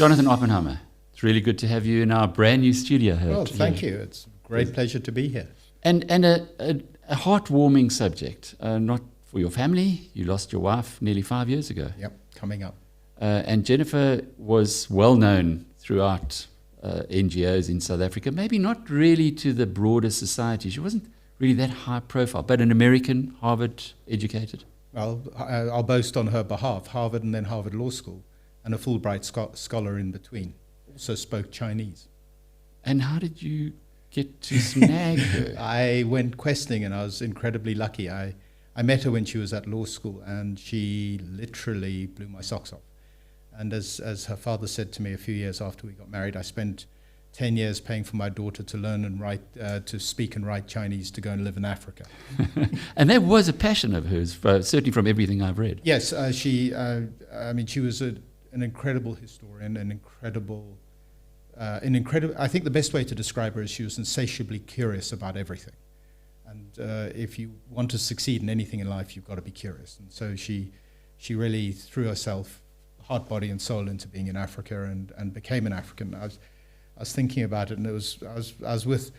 Jonathan Oppenheimer, it's really good to have you in our brand new studio here. Well, thank you. It's a great pleasure to be here. And a heartwarming subject, not for your family. You lost your wife nearly 5 years ago. Yep, coming up. And Jennifer was well known throughout NGOs in South Africa, maybe not really to the broader society. She wasn't really that high profile, but an American, Harvard educated. Well, I'll boast on her behalf, Harvard and then Harvard Law School, and a Fulbright scholar in between. Also spoke Chinese. And how did you get to snag her? I went questing and I was incredibly lucky. I met her when she was at law school and she literally blew my socks off. And as her father said to me a few years after we got married, I spent 10 years paying for my daughter to learn and write, to speak and write Chinese to go and live in Africa. And that was a passion of hers, certainly from everything I've read. Yes, she was an incredible historian, I think the best way to describe her is she was insatiably curious about everything. And if you want to succeed in anything in life, you've got to be curious. And so she really threw herself heart, body, and soul into being in Africa and became an African. I was thinking about it, and I was with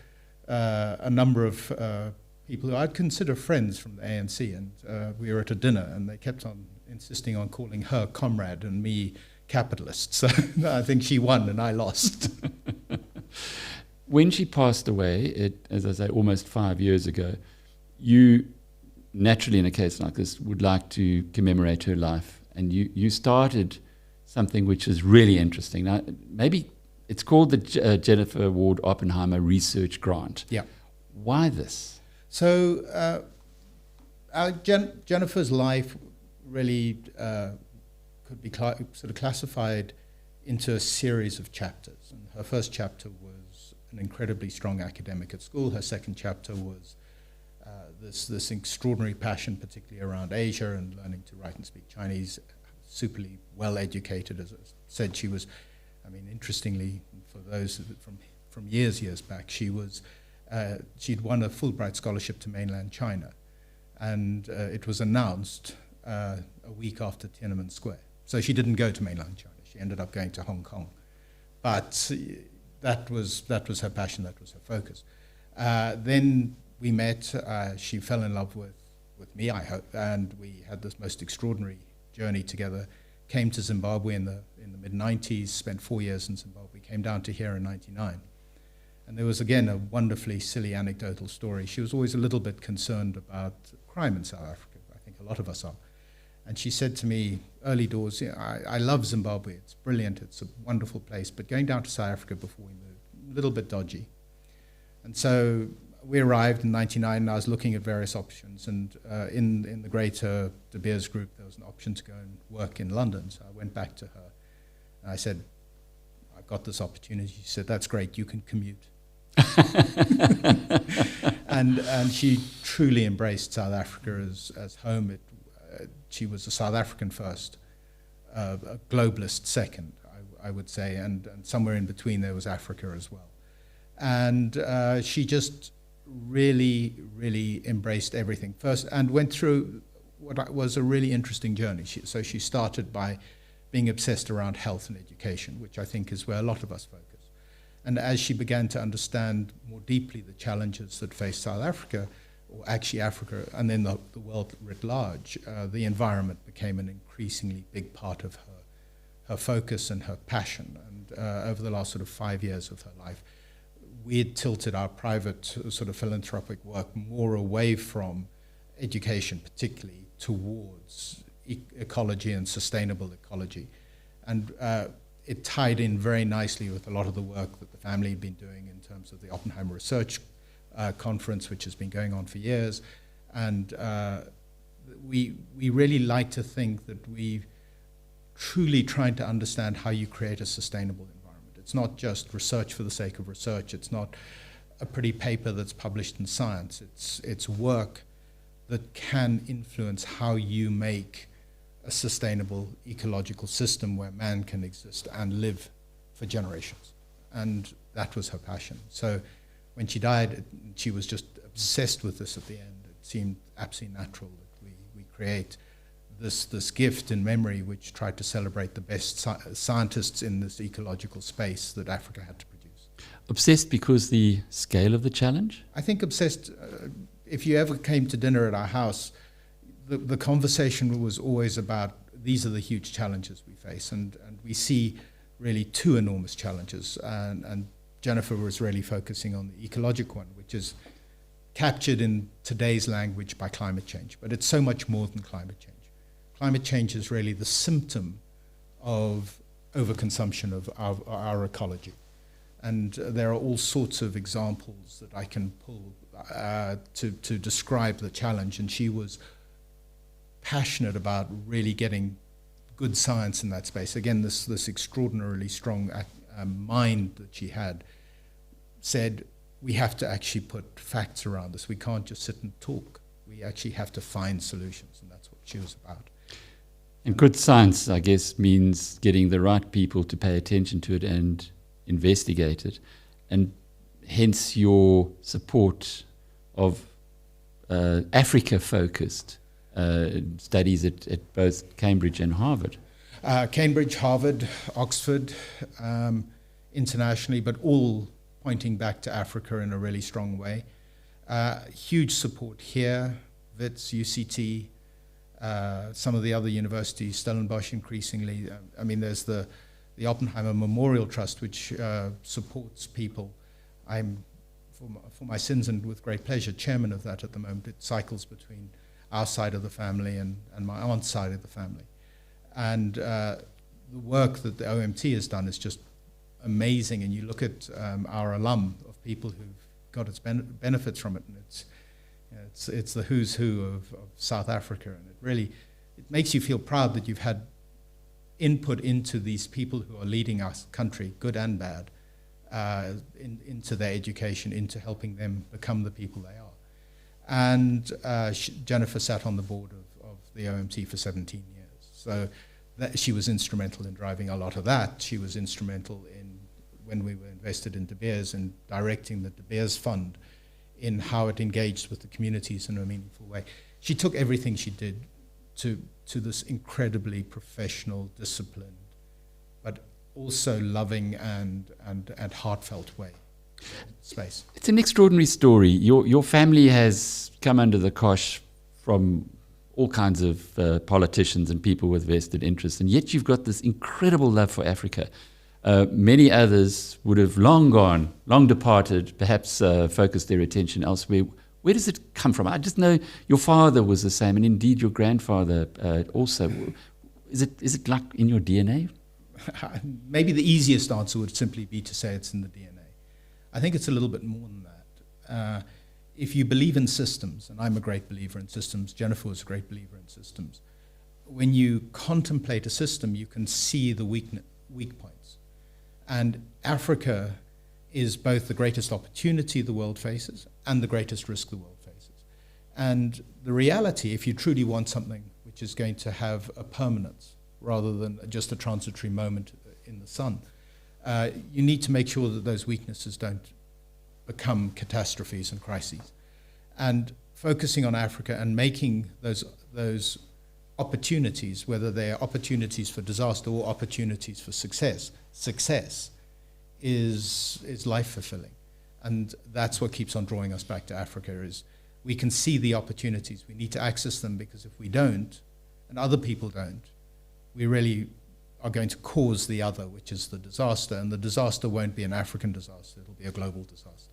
a number of people who I'd consider friends from the ANC, and we were at a dinner, and they kept on insisting on calling her comrade and me capitalist. So I think she won and I lost. When she passed away, as I say, almost 5 years ago, you naturally, in a case like this, would like to commemorate her life, and you started something which is really interesting. Now, maybe it's called the Jennifer Ward Oppenheimer Research Grant. Yeah. Why this? So Jennifer's life really could be sort of classified into a series of chapters. And her first chapter was an incredibly strong academic at school. Her second chapter was this extraordinary passion, particularly around Asia and learning to write and speak Chinese. Superly well educated, as I said, she was. I mean, interestingly, for those from years back, she'd won a Fulbright scholarship to mainland China, and it was announced a week after Tiananmen Square. So she didn't go to mainland China. She ended up going to Hong Kong, but that was her passion. That was her focus. Then we met. She fell in love with me, I hope, and we had this most extraordinary journey together. Came to Zimbabwe in the mid-90s, spent 4 years in Zimbabwe, came down to here in 99. And there was, again, a wonderfully silly anecdotal story. She was always a little bit concerned about crime in South Africa. I think a lot of us are. And she said to me, early doors, I love Zimbabwe. It's brilliant. It's a wonderful place. But going down to South Africa before we moved, a little bit dodgy. And so we arrived in 99, and I was looking at various options. And in the greater De Beers group, there was an option to go and work in London. So I went back to her, and I said, I've got this opportunity. She said, that's great, you can commute. and she truly embraced South Africa as home. She was a South African first, a globalist second, I would say, and somewhere in between there was Africa as well. And she just really embraced everything first and went through what was a really interesting journey. So she started by being obsessed around health and education, which I think is where a lot of us focus. And as she began to understand more deeply the challenges that face South Africa, or actually Africa, and then the world writ large, the environment became an increasingly big part of her focus and her passion. And over the last sort of 5 years of her life, we had tilted our private sort of philanthropic work more away from education, particularly towards ecology and sustainable ecology. And it tied in very nicely with a lot of the work that the family had been doing in terms of the Oppenheimer Research Conference, which has been going on for years. And we really like to think that we truly trying to understand how you create a sustainable environment. It's not just research for the sake of research. It's not a pretty paper that's published in Science. It's work that can influence how you make a sustainable ecological system where man can exist and live for generations. And that was her passion. So when she died, she was just obsessed with this at the end. It seemed absolutely natural that we create this gift in memory, which tried to celebrate the best scientists in this ecological space that Africa had to produce. Obsessed because the scale of the challenge? I think obsessed. If you ever came to dinner at our house, the conversation was always about these are the huge challenges we face, and we see really two enormous challenges, and Jennifer was really focusing on the ecological one, which is captured in today's language by climate change. But it's so much more than climate change. Climate change is really the symptom of overconsumption of our ecology. And there are all sorts of examples that I can pull to describe the challenge. And she was passionate about really getting good science in that space. Again, this extraordinarily strong mind that she had said, we have to actually put facts around this. We can't just sit and talk. We actually have to find solutions, and that's what she was about. And good science, I guess, means getting the right people to pay attention to it and investigate it. And hence your support of Africa-focused studies at both Cambridge and Harvard. Cambridge, Harvard, Oxford, internationally, but all pointing back to Africa in a really strong way. Huge support here, WITS, UCT, some of the other universities, Stellenbosch increasingly. I mean, there's the Oppenheimer Memorial Trust, which supports people. I'm, for my sins and with great pleasure, chairman of that at the moment. It cycles between our side of the family and my aunt's side of the family. And the work that the OMT has done is just amazing. And you look at our alum of people who've got its benefits from it, and it's the who's who of South Africa. And it makes you feel proud that you've had input into these people who are leading our country, good and bad, into their education, into helping them become the people they are. And Jennifer sat on the board of the OMT for 17 years. So she was instrumental in driving a lot of that. She was instrumental in, when we were invested in De Beers, in directing the De Beers Fund in how it engaged with the communities in a meaningful way. She took everything she did to this incredibly professional, disciplined, but also loving and heartfelt way. Space. It's an extraordinary story. Your family has come under the cosh from all kinds of politicians and people with vested interests, and yet you've got this incredible love for Africa. Many others would have long gone, long departed, perhaps focused their attention elsewhere. Where does it come from? I just know your father was the same, and indeed your grandfather also. Is it like in your DNA? Maybe the easiest answer would simply be to say it's in the DNA. I think it's a little bit more than that. If you believe in systems, and I'm a great believer in systems, Jennifer was a great believer in systems, when you contemplate a system, you can see the weak points. And Africa is both the greatest opportunity the world faces and the greatest risk the world faces. And the reality, if you truly want something which is going to have a permanence rather than just a transitory moment in the sun, you need to make sure that those weaknesses don't become catastrophes and crises. And focusing on Africa and making those opportunities, whether they are opportunities for disaster or opportunities for success is life-fulfilling. And that's what keeps on drawing us back to Africa, is we can see the opportunities. We need to access them, because if we don't, and other people don't, we really are going to cause the other, which is the disaster. And the disaster won't be an African disaster. It'll be a global disaster.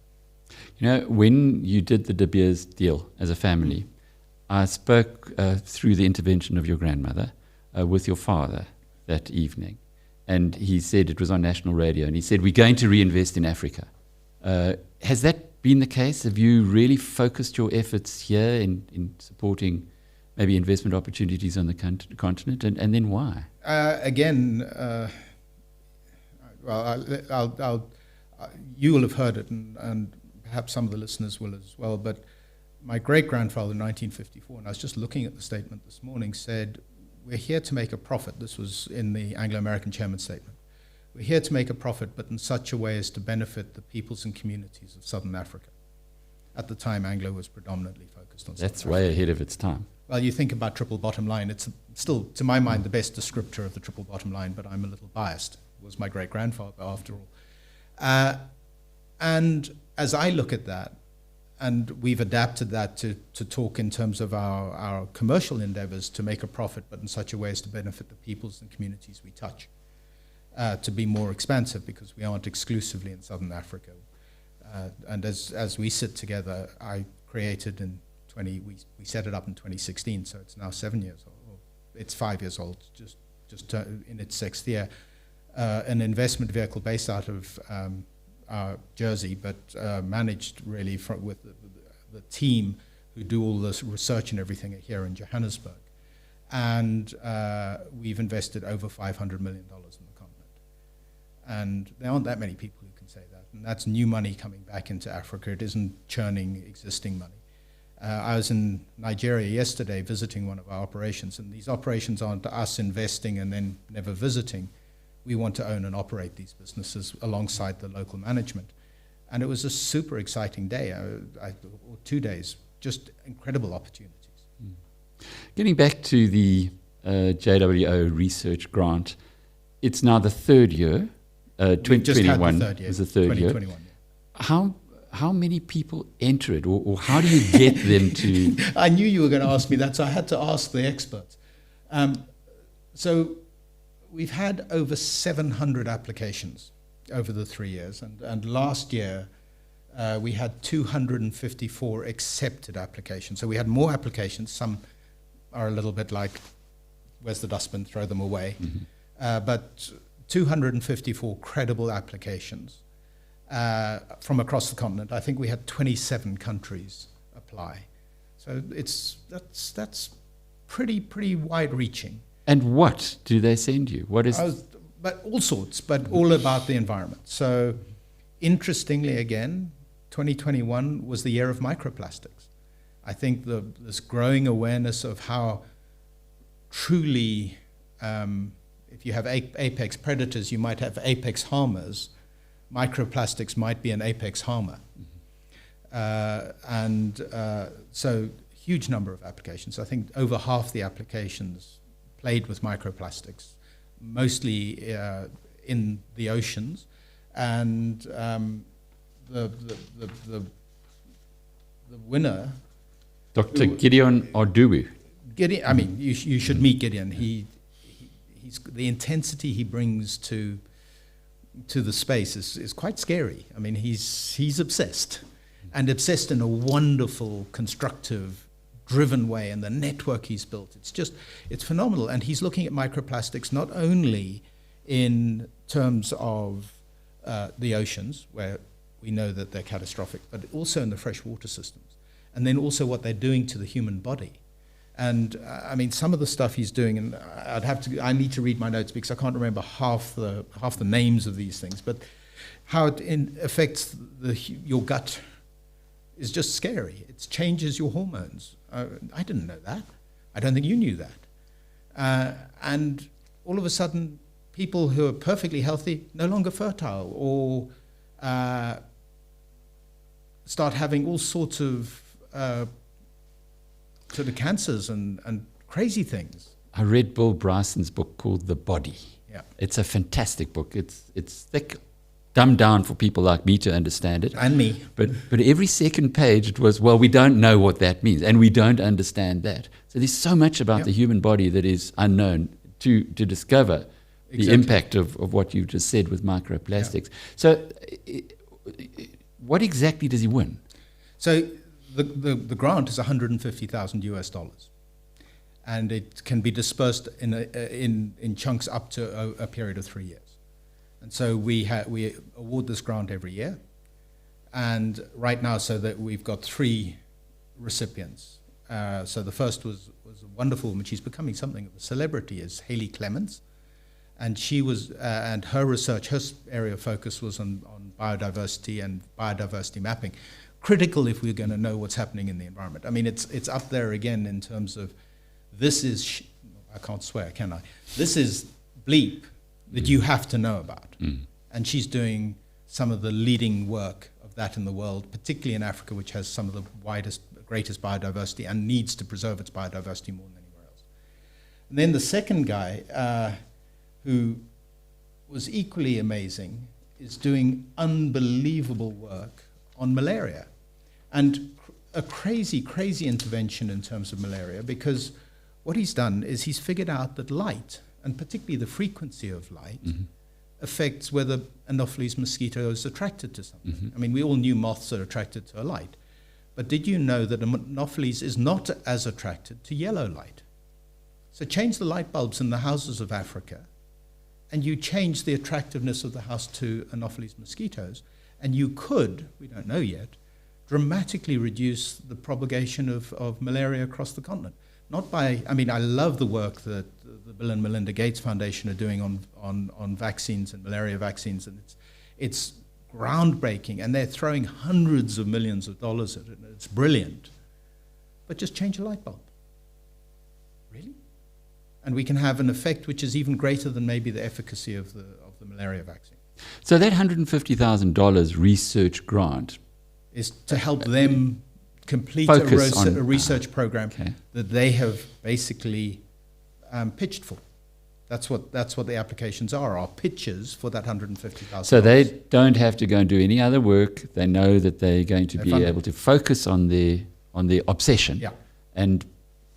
You know, when you did the De Beers deal as a family, I spoke through the intervention of your grandmother with your father that evening. And he said, it was on national radio, and he said, we're going to reinvest in Africa. Has that been the case? Have you really focused your efforts here in supporting maybe investment opportunities on the continent, and then why? You will have heard it, and perhaps some of the listeners will as well, but my great-grandfather in 1954, and I was just looking at the statement this morning, said, we're here to make a profit. This was in the Anglo-American chairman's statement. We're here to make a profit, but in such a way as to benefit the peoples and communities of Southern Africa. At the time, Anglo was predominantly focused on That's South way Africa. ahead of its time. Well, you think about triple bottom line, it's still, to my mind, the best descriptor of the triple bottom line, but I'm a little biased. It was my great-grandfather, after all. And as I look at that, and we've adapted that to talk in terms of our commercial endeavors to make a profit, but in such a way as to benefit the peoples and communities we touch, to be more expansive, because we aren't exclusively in Southern Africa. And as we sit together, I created we set it up in 2016, so it's now 7 years old. It's 5 years old, just in its sixth year. An investment vehicle based out of Jersey, but managed really with the team who do all this research and everything here in Johannesburg. And we've invested over $500 million in the continent. And there aren't that many people who can say that. And that's new money coming back into Africa. It isn't churning existing money. I was in Nigeria yesterday visiting one of our operations, and these operations aren't us investing and then never visiting. We want to own and operate these businesses alongside the local management. And it was a super exciting day, or 2 days, just incredible opportunities. Getting back to the JWO Research Grant, it's now the third year. 2021 is the third year. 2021. Yeah. How many people enter it, or how do you get them to? I knew you were going to ask me that, so I had to ask the experts. So we've had over 700 applications over the 3 years, and last year we had 254 accepted applications. So we had more applications. Some are a little bit like, where's the dustbin, throw them away. Mm-hmm. But 254 credible applications. From across the continent. I think we had 27 countries apply. So that's pretty wide-reaching. And what do they send you? What is? But all sorts, but all about the environment. So interestingly, again, 2021 was the year of microplastics. I think this growing awareness of how truly, if you have apex predators, you might have apex harmers. Microplastics might be an apex harmer. So huge number of applications. I think over half the applications played with microplastics, mostly in the oceans. And the winner... Dr. Gideon Odubu. Gideon, I mean, you should meet Gideon. He's the intensity he brings to the space is quite scary. I mean, he's obsessed, and obsessed in a wonderful, constructive, driven way, and the network he's built, it's phenomenal. And he's looking at microplastics not only in terms of the oceans, where we know that they're catastrophic, but also in the freshwater systems, and then also what they're doing to the human body. And I mean, some of the stuff he's doing, and I need to read my notes because I can't remember half the names of these things, but how it affects your gut is just scary. It changes your hormones. I didn't know that. I don't think you knew that. And all of a sudden, people who are perfectly healthy no longer fertile, or start having all sorts of sort of cancers and crazy things. I read Bill Bryson's book called The Body. Yeah. It's a fantastic book. It's thick, dumbed down for people like me to understand it. And me. But every second page it was, well, we don't know what that means, and we don't understand that. So there's so much about the human body that is unknown to discover the impact of what you've just said with microplastics. Yeah. So what exactly does he win? So the grant is $150,000 US, and it can be dispersed in chunks up to a period of 3 years. And so we award this grant every year, and right now, so that we've got 3 recipients. So the first was a wonderful woman. She's becoming something of a celebrity, is Haley Clements, and she was and her research, her area of focus was on biodiversity and biodiversity mapping. Critical if we're going to know what's happening in the environment. I mean, it's up there again in terms of this is, I can't swear, can I? This is bleep that you have to know about. And she's doing some of the leading work of of that in the world, particularly in Africa, which has some of the greatest biodiversity and needs to preserve its biodiversity more than anywhere else. And then the second guy, who was equally amazing, is doing unbelievable work on malaria. And a crazy, crazy intervention in terms of malaria, because what he's done is he's figured out that light, and particularly the frequency of light, affects whether Anopheles mosquito is attracted to something. I mean, we all knew moths are attracted to a light. But did you know that Anopheles is not as attracted to yellow light? So change the light bulbs in the houses of Africa, and you change the attractiveness of the house to Anopheles mosquitoes, and you could, we don't know yet, dramatically reduce the propagation of malaria across the continent. Not by, I mean, I love the work that the Bill and Melinda Gates Foundation are doing on vaccines and malaria vaccines, and it's groundbreaking, and they're throwing hundreds of millions of dollars at it, and it's brilliant. But just change a light bulb. Really? And we can have an effect which is even greater than maybe the efficacy of the malaria vaccine. So that $150,000 research grant is to help them complete a research program that they have basically pitched for. That's what the applications are pitches for that $150,000. So they don't have to go and do any other work. They know that they're going to be able to focus on their obsession. Yeah. And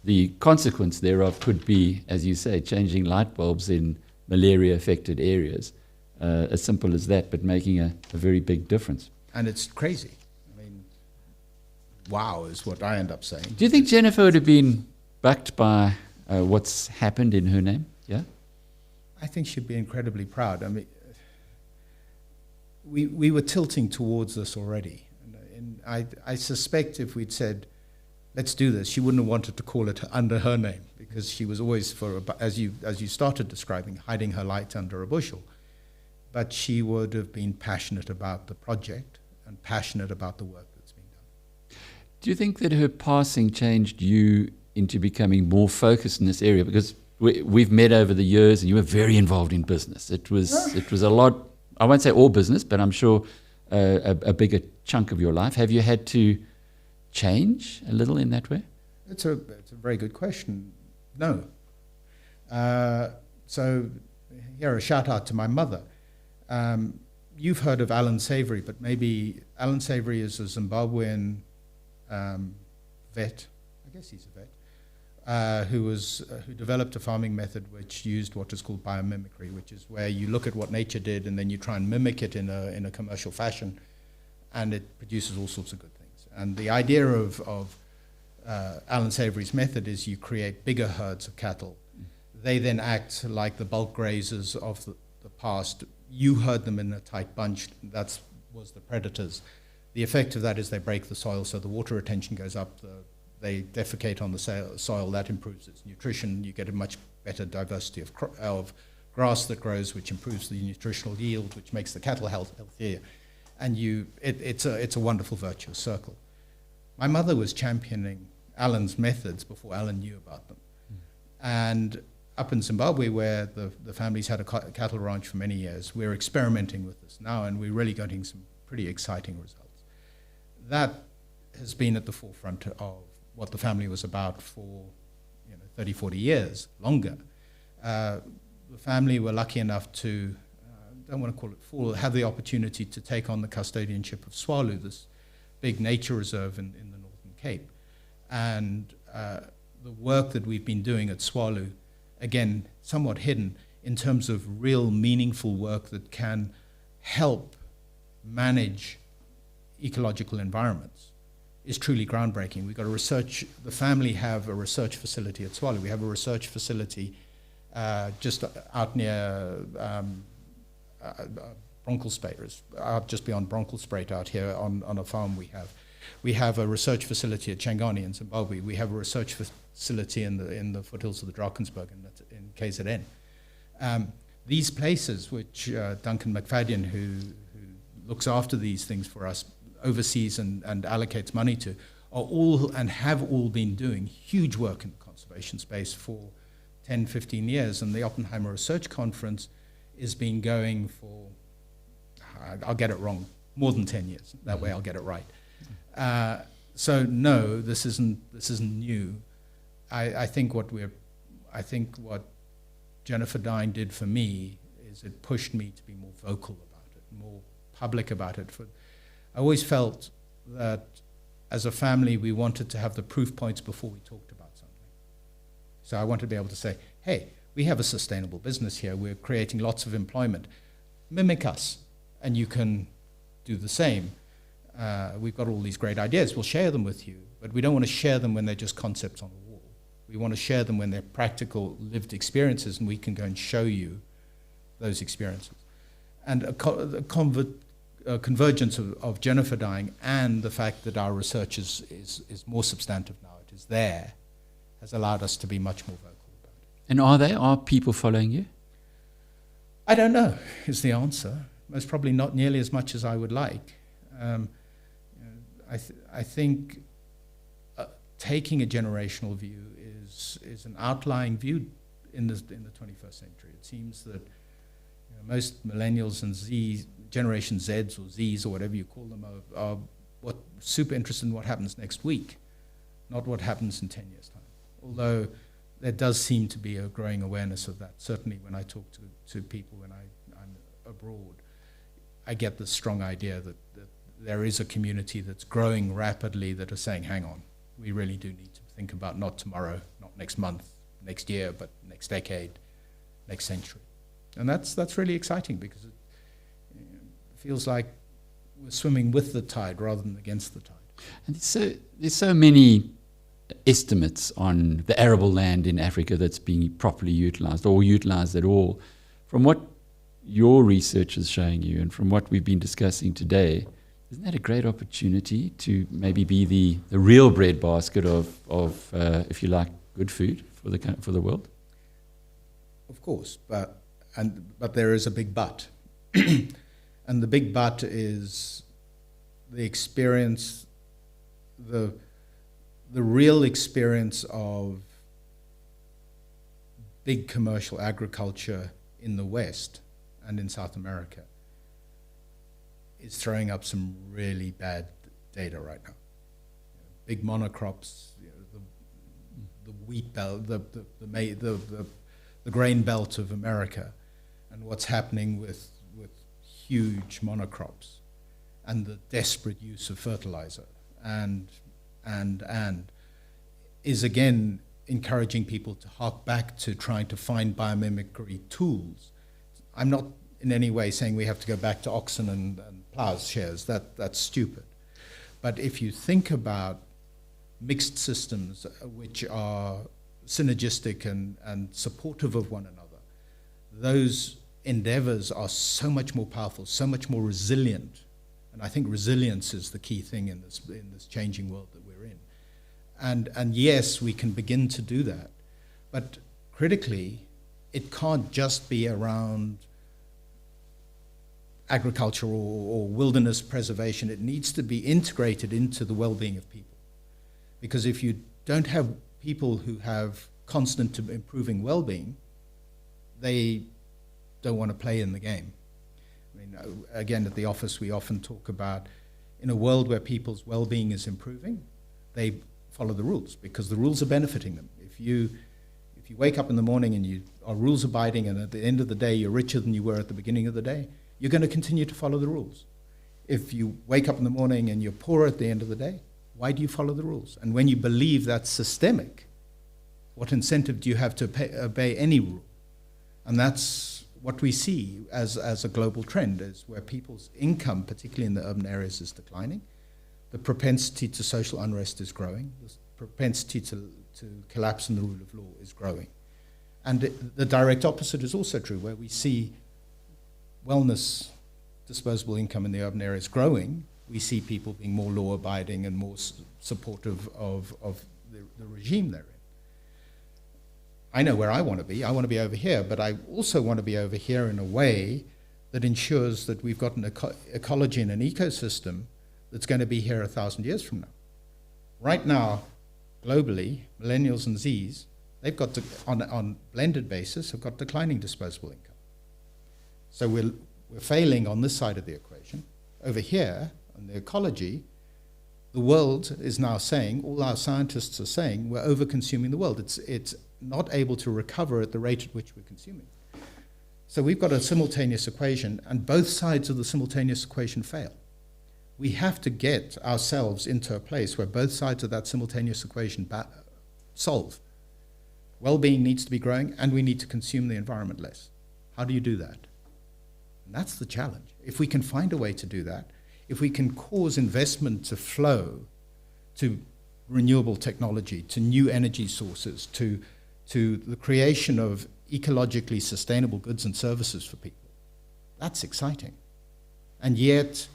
the consequence thereof could be, as you say, changing light bulbs in malaria-affected areas. As simple as that, but making a very big difference. And it's crazy. I mean, wow is what I end up saying. Do you think Jennifer would have been bucked by what's happened in her name? Yeah? I think she'd be incredibly proud. I mean, we were tilting towards this already. And I suspect if we'd said, let's do this, she wouldn't have wanted to call it under her name, because she was always, as you started describing, hiding her light under a bushel. But she would have been passionate about the project and passionate about the work that's being done. Do you think that her passing changed you into becoming more focused in this area? Because we've met over the years, and you were very involved in business. It was a lot, I won't say all business, but I'm sure a bigger chunk of your life. Have you had to change a little in that way? It's a very good question. No. So here, a shout out to my mother. You've heard of Alan Savory, but maybe Alan Savory is a Zimbabwean vet. I guess he's a vet, who developed a farming method which used what is called biomimicry, which is where you look at what nature did and then you try and mimic it in a commercial fashion, and it produces all sorts of good things. And the idea of Alan Savory's method is you create bigger herds of cattle. They then act like the bulk grazers of the past. You herd them in a tight bunch. That was the predators. The effect of that is they break the soil, so the water retention goes up. They defecate on the soil. That improves its nutrition. You get a much better diversity of grass that grows, which improves the nutritional yield, which makes the cattle healthier. And it's a wonderful virtuous circle. My mother was championing Alan's methods before Alan knew about them. And up in Zimbabwe, where the family's had a cattle ranch for many years, we're experimenting with this now, and we're really getting some pretty exciting results. That has been at the forefront of what the family was about for 30, 40 years, longer. The family were lucky enough to, don't want to call it fall, have the opportunity to take on the custodianship of Swalu, this big nature reserve in the Northern Cape. And the work that we've been doing at Swalu, again, somewhat hidden in terms of real meaningful work that can help manage ecological environments, is truly groundbreaking. We've got the family have a research facility at Swalu. We have a research facility just out near Bronkhorstspruit, just beyond Bronkhorstspruit out here on a farm we have. We have a research facility at Changani in Zimbabwe. We have a research facility in the foothills of the Drakensberg in KZN. These places, which Duncan McFadden, who looks after these things for us, oversees and allocates money to, are all and have all been doing huge work in the conservation space for 10, 15 years. And the Oppenheimer Research Conference has been going for, I'll get it wrong, more than 10 years. That way I'll get it right. So no, this isn't new. I think what Jennifer Dying did for me is it pushed me to be more vocal about it, more public about it. I always felt that as a family we wanted to have the proof points before we talked about something. So I wanted to be able to say, hey, we have a sustainable business here. We're creating lots of employment. Mimic us, and you can do the same. We've got all these great ideas. We'll share them with you, but we don't want to share them when they're just concepts on the wall. We want to share them when they're practical, lived experiences, and we can go and show you those experiences. And the convergence of Jennifer Dying and the fact that our research is more substantive now, it is there, has allowed us to be much more vocal about it. And are people following you? I don't know, is the answer. Most probably not nearly as much as I would like. I think taking a generational view is an outlying view in the 21st century. It seems that most millennials and Generation Zs or Zs or whatever you call them are super interested in what happens next week, not what happens in 10 years' time. Although there does seem to be a growing awareness of that. Certainly when I talk to people when I'm abroad, I get the strong idea that there is a community that's growing rapidly that are saying, hang on, we really do need to think about not tomorrow, not next month, next year, but next decade, next century. And that's really exciting because it feels like we're swimming with the tide rather than against the tide. And there's so many estimates on the arable land in Africa that's being properly utilized or utilized at all. From what your research is showing you and from what we've been discussing today, isn't that a great opportunity to maybe be the real breadbasket of if you like, good food for the world? Of course, but there is a big but. And the big but is the experience, the real experience of big commercial agriculture in the West and in South America is throwing up some really bad data right now. Big monocrops, the wheat belt, the grain belt of America, and what's happening with huge monocrops, and the desperate use of fertilizer, and is again encouraging people to hark back to trying to find biomimicry tools. I'm not in any way saying we have to go back to oxen and plowshares. That's stupid. But if you think about mixed systems which are synergistic and supportive of one another, those endeavors are so much more powerful, so much more resilient. And I think resilience is the key thing in this changing world that we're in. And yes, we can begin to do that. But critically, it can't just be around agriculture or wilderness preservation. It needs to be integrated into the well-being of people. Because if you don't have people who have constant improving well-being, they don't want to play in the game. I mean, again, at the office, we often talk about in a world where people's well-being is improving, they follow the rules because the rules are benefiting them. If you wake up in the morning and you are rules abiding and at the end of the day you're richer than you were at the beginning of the day, you're going to continue to follow the rules. If you wake up in the morning and you're poor at the end of the day, why do you follow the rules? And when you believe that's systemic, what incentive do you have to obey any rule? And that's what we see as a global trend, is where people's income, particularly in the urban areas, is declining. The propensity to social unrest is growing. The propensity to collapse in the rule of law is growing. And the direct opposite is also true, where we see wellness, disposable income in the urban areas growing. We see people being more law-abiding and more supportive of the regime they're in. I know where I want to be. I want to be over here, but I also want to be over here in a way that ensures that we've got an ecology and an ecosystem that's going to be here 1,000 years from now. Right now, globally, millennials and Zs, they've got, on blended basis, have got declining disposable income. So we're failing on this side of the equation. Over here, on the ecology, the world is now saying, all our scientists are saying, we're over-consuming the world. It's not able to recover at the rate at which we're consuming. So we've got a simultaneous equation, and both sides of the simultaneous equation fail. We have to get ourselves into a place where both sides of that simultaneous equation solve. Well-being needs to be growing, and we need to consume the environment less. How do you do that? And that's the challenge. If we can find a way to do that, if we can cause investment to flow to renewable technology, to new energy sources, to the creation of ecologically sustainable goods and services for people, that's exciting. And yet,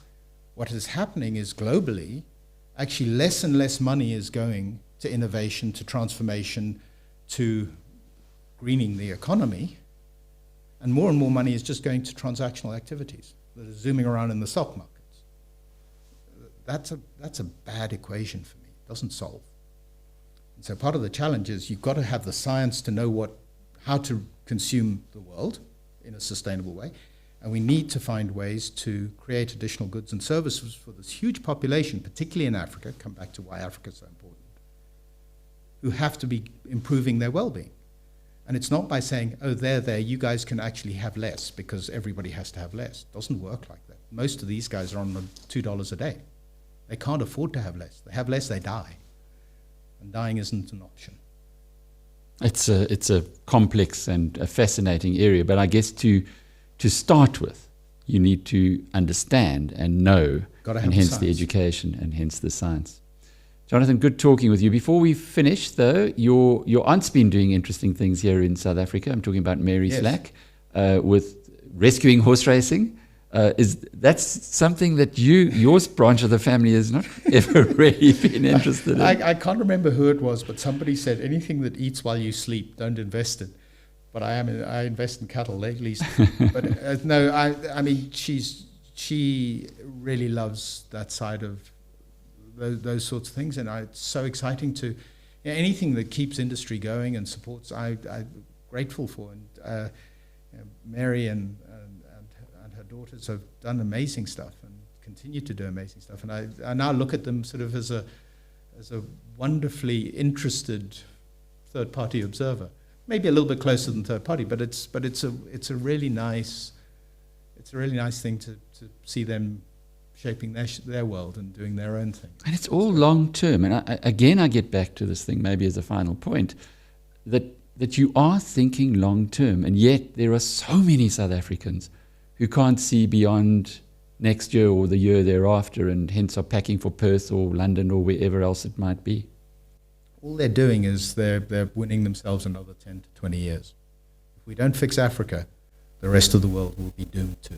what is happening is globally, actually less and less money is going to innovation, to transformation, to greening the economy, and more money is just going to transactional activities that are zooming around in the stock markets. That's a bad equation for me. It doesn't solve. And so part of the challenge is you've got to have the science to know how to consume the world in a sustainable way, and we need to find ways to create additional goods and services for this huge population, particularly in Africa, come back to why Africa is so important, who have to be improving their well-being. And it's not by saying, oh, there, you guys can actually have less because everybody has to have less. It doesn't work like that. Most of these guys are on $2 a day. They can't afford to have less. They have less, they die. And dying isn't an option. It's a complex and a fascinating area, but I guess to start with, you need to understand and know, and hence the education and hence the science. Jonathan, good talking with you. Before we finish, though, your aunt's been doing interesting things here in South Africa. I'm talking about Mary Slack, with rescuing horse racing. That's something that your branch of the family has not ever really been interested in. I can't remember who it was, but somebody said anything that eats while you sleep, don't invest in. But I invest in cattle at least. But no, I mean she really loves that side of those sorts of things, and it's so exciting to anything that keeps industry going and supports. I'm grateful for, and Mary and her daughters have done amazing stuff and continue to do amazing stuff. And I now look at them sort of as a wonderfully interested third-party observer. Maybe a little bit closer than third party, but it's a really nice thing to see them shaping their world and doing their own thing. And it's all long term. And I get back to this thing maybe as a final point, that you are thinking long term, and yet there are so many South Africans who can't see beyond next year or the year thereafter, and hence are packing for Perth or London or wherever else it might be. All they're doing is they're winning themselves another 10 to 20 years. If we don't fix Africa, the rest of the world will be doomed too.